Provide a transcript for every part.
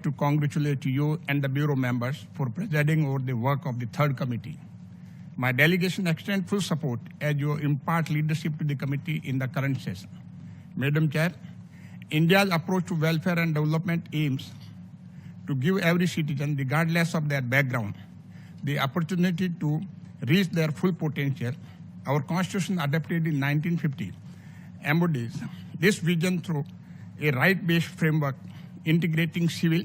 to congratulate you and the Bureau members for presiding over the work of the third committee. My delegation extends full support as you impart leadership to the committee in the current session. Madam Chair, India's approach to welfare and development aims to give every citizen, regardless of their background, the opportunity to reach their full potential. Our Constitution, adopted in 1950, embodies this vision through a right-based framework integrating civil,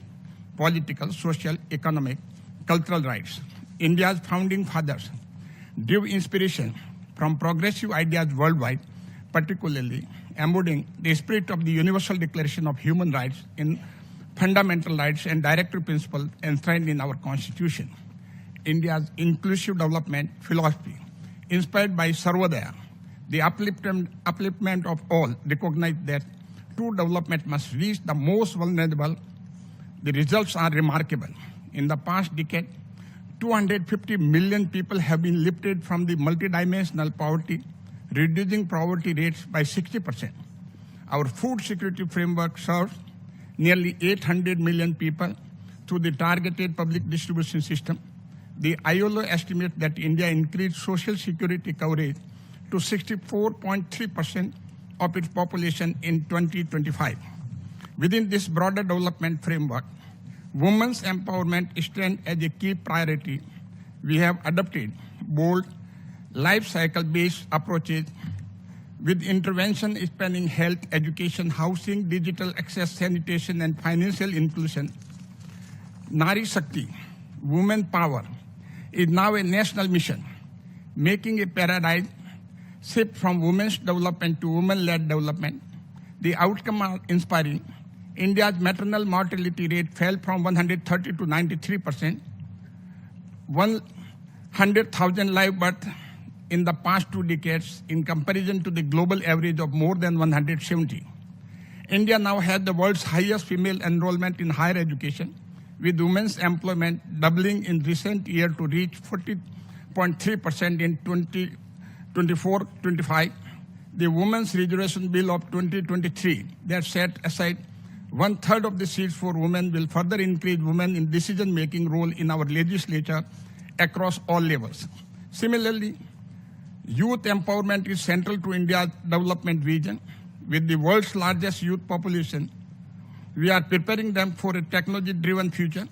political, social, economic, cultural rights. India's founding fathers drew inspiration from progressive ideas worldwide, particularly embodying the spirit of the Universal Declaration of Human Rights in fundamental rights and directive principles enshrined in our Constitution. India's inclusive development philosophy, inspired by Sarvodaya, the upliftment of all, recognized that true development must reach the most vulnerable. The results are remarkable. In the past decade, 250 million people have been lifted from the multidimensional poverty, reducing poverty rates by 60%. Our food security framework serves nearly 800 million people through the targeted public distribution system. The ILO estimates that India increased social security coverage to 64.3% of its population in 2025. Within this broader development framework, women's empowerment stands as a key priority. We have adopted bold, life cycle-based approaches with intervention spanning health, education, housing, digital access, sanitation, and financial inclusion. Nari Shakti, women power, is now a national mission, making a paradigm shift from women's development to women-led development. The outcomes are inspiring. India's maternal mortality rate fell from 130 to 93%. 100,000 live births in the past 2 decades in comparison to the global average of more than 170. India now has the world's highest female enrollment in higher education, with women's employment doubling in recent years to reach 40.3% in 2024-25. The Women's Reservation Bill of 2023 that set aside 1/3 of the seats for women will further increase women in decision-making role in our legislature across all levels. Similarly, youth empowerment is central to India's development vision. With the world's largest youth population, we are preparing them for a technology-driven future.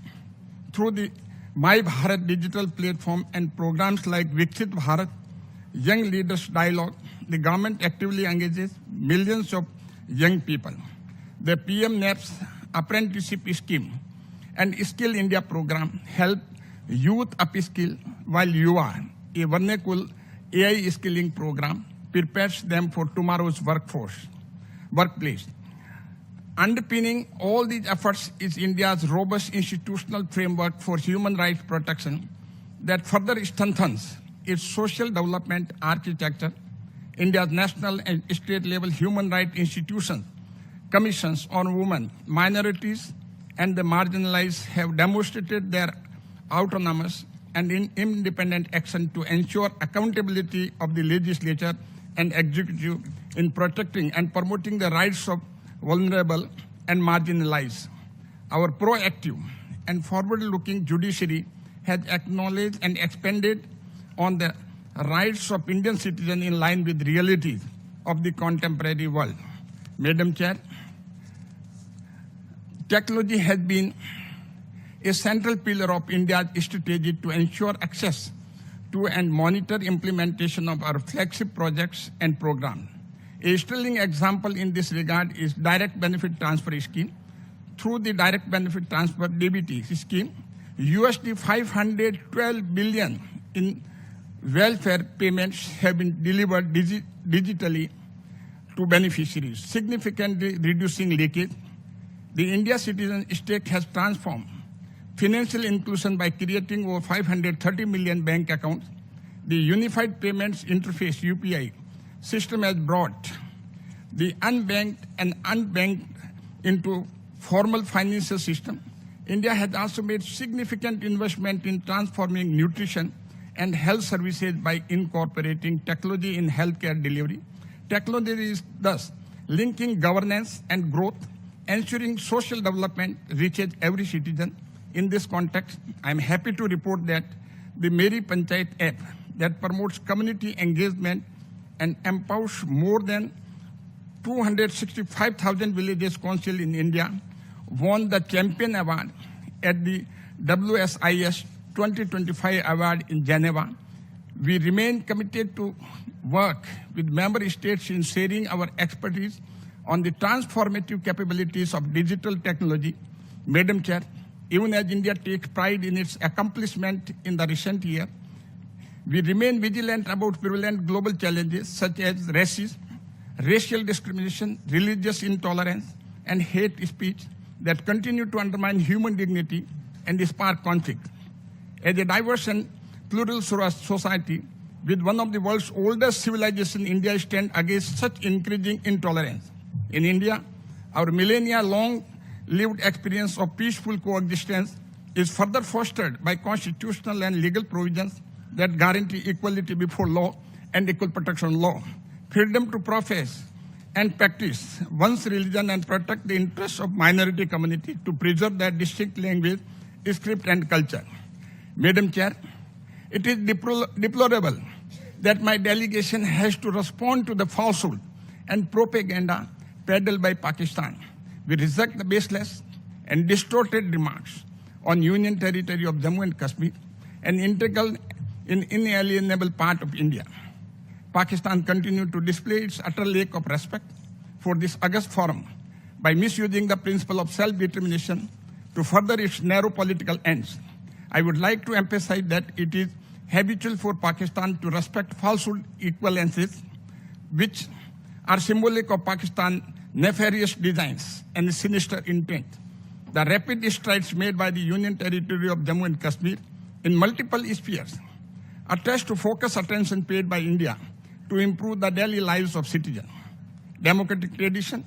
Through the My Bharat digital platform and programs like Viksit Bharat, Young Leaders Dialogue, the government actively engages millions of young people. The PM NEP's apprenticeship scheme and Skill India program help youth upskill, while Yuva, a vernacular AI skilling program, prepares them for tomorrow's workplace. Underpinning all these efforts is India's robust institutional framework for human rights protection that further strengthens its social development architecture. India's national and state-level human rights institutions, commissions on women, minorities, and the marginalized have demonstrated their autonomous and independent action to ensure accountability of the legislature and executive in protecting and promoting the rights of vulnerable and marginalized. Our proactive and forward-looking judiciary has acknowledged and expanded on the rights of Indian citizens in line with realities of the contemporary world. Madam Chair, technology has been a central pillar of India's strategy to ensure access to and monitor implementation of our flagship projects and programs. A sterling example in this regard is Direct Benefit Transfer Scheme. Through the Direct Benefit Transfer DBT scheme, USD 512 billion in welfare payments have been delivered digitally to beneficiaries, significantly reducing leakage. The India Citizen Stake has transformed financial inclusion by creating over 530 million bank accounts. The Unified Payments Interface UPI system has brought the unbanked and unbanked into formal financial system. India has also made significant investment in transforming nutrition and health services by incorporating technology in healthcare delivery. Technology is thus linking governance and growth, ensuring social development reaches every citizen. In this context, I am happy to report that the Meri Panchayat app that promotes community engagement and empowers more than 265,000 villages council in India won the Champion Award at the WSIS 2025 Award in Geneva. We remain committed to work with member states in sharing our expertise on the transformative capabilities of digital technology. Madam Chair, even as India takes pride in its accomplishment in the recent year, we remain vigilant about prevalent global challenges such as racism, racial discrimination, religious intolerance, and hate speech that continue to undermine human dignity and spark conflict. As a diverse and plural society with one of the world's oldest civilizations, India stands against such increasing intolerance. In India, our millennia-long lived experience of peaceful coexistence is further fostered by constitutional and legal provisions that guarantee equality before law and equal protection law, freedom to profess and practice one's religion and protect the interests of minority community to preserve their distinct language, script and culture. Madam Chair, it is deplorable that my delegation has to respond to the falsehood and propaganda peddled by Pakistan. We reject the baseless and distorted remarks on Union Territory of Jammu and Kashmir, an integral and inalienable part of India. Pakistan continued to display its utter lack of respect for this august forum by misusing the principle of self-determination to further its narrow political ends. I would like to emphasize that it is habitual for Pakistan to respect falsehood equivalences, which are symbolic of Pakistan's nefarious designs and sinister intent. The rapid strides made by the Union Territory of Jammu and Kashmir in multiple spheres attest to focused attention paid by India to improve the daily lives of citizens. Democratic tradition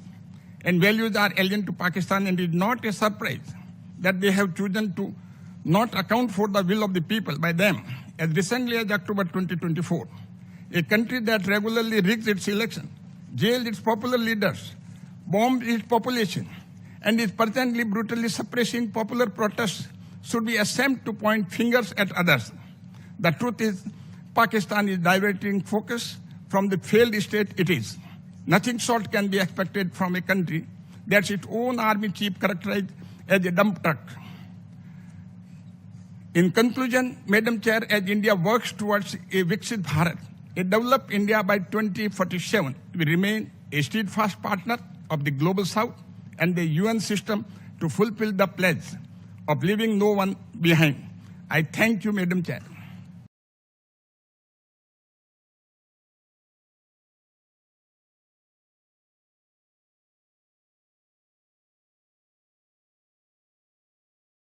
and values are alien to Pakistan, and it is not a surprise that they have chosen to not account for the will of the people by them as recently as October 2024. A country that regularly rigs its election, jails its popular leaders, bombs its population, and is presently brutally suppressing popular protests should be ashamed to point fingers at others. The truth is, Pakistan is diverting focus from the failed state it is. Nothing short can be expected from a country that's its own army chief characterized as a dump truck. In conclusion, Madam Chair, as India works towards a Viksit Bharat, a developed India by 2047, we remain a steadfast partner of the Global South and the UN system to fulfill the pledge of leaving no one behind. I thank you, Madam Chair.